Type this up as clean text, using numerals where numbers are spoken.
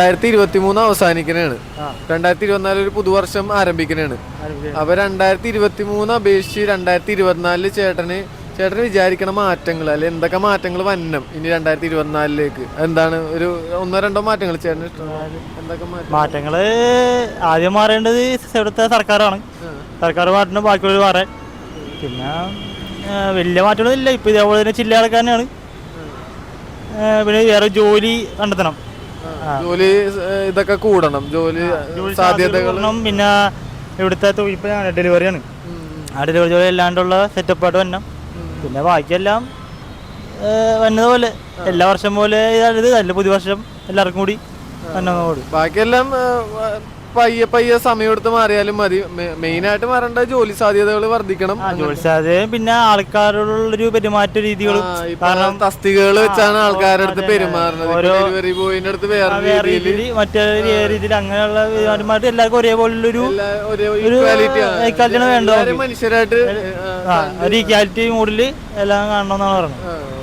2023 അവസാനിക്കണാണ്. 2024 ഒരു പുതുവർഷം ആരംഭിക്കണാണ്. അപ്പൊ 2023 അപേക്ഷിച്ച് 2024 ചേട്ടന് വിചാരിക്കണ മാറ്റങ്ങൾ അല്ലെ എന്തൊക്കെ മാറ്റങ്ങൾ വരണം ഇനി 2024 എന്താണ് ഒരു ഒന്നോ രണ്ടോ മാറ്റങ്ങൾ ചേട്ടന് എന്തൊക്കെ മാറ്റങ്ങള്? ആദ്യം മാറേണ്ടത് ഇവിടുത്തെ സർക്കാരാണ്. സർക്കാർ മാറ്റണം, ബാക്കിയുള്ള മാറാൻ. പിന്നെ വലിയ മാറ്റങ്ങളൊന്നും ഇല്ല. ഇപ്പൊ ഇതേപോലെ തന്നെ ചില്ല ആൾക്കാരാണ്. പിന്നെ വേറെ ജോലി കണ്ടെത്തണം, ജോലി ഇതൊക്കെ കൂടണം, ജോലി സാധ്യതകൾ. പിന്നെ ഇവിടുത്തെ ഇപ്പൊ ഡെലിവറിയാണ്, ആ ഡെലിവറി ജോലി അല്ലാണ്ടുള്ള സെറ്റപ്പായിട്ട് വരണം. പിന്നെ ബാക്കിയെല്ലാം വന്നതുപോലെ എല്ലാ വർഷം പോലെ ഇതായത് നല്ല പുതുവർഷം എല്ലാവർക്കും കൂടി വന്നതോട് ബാക്കിയെല്ലാം പയ്യെ സമയം എടുത്ത് മാറിയാലും മതി. മെയിൻ ആയിട്ട് മാറേണ്ട ജോലി സാധ്യതകൾ വർദ്ധിക്കണം. ജോലി സാധ്യതയും പിന്നെ ആൾക്കാരോടുള്ളൊരു പെരുമാറ്റ രീതികളും. കാരണം തസ്തികകൾ വെച്ചാണ് ആൾക്കാരുടെ അടുത്ത് പെരുമാറുന്നത്. ഡെലിവറി ബോയിന്റെ അടുത്ത് വേറെ രീതിയിൽ, മറ്റേ രീതിയിൽ, അങ്ങനെയുള്ള പെരുമാറ്റം എല്ലാവർക്കും ഒരേപോലുള്ളൊരു ഈക്വാലിറ്റിയാണ് വേണ്ടത്. മനുഷ്യരായിട്ട് ഒരു ഈക്വാലിറ്റി മൂഡിൽ എല്ലാം കാണണമെന്നാണ് പറയുന്നത്.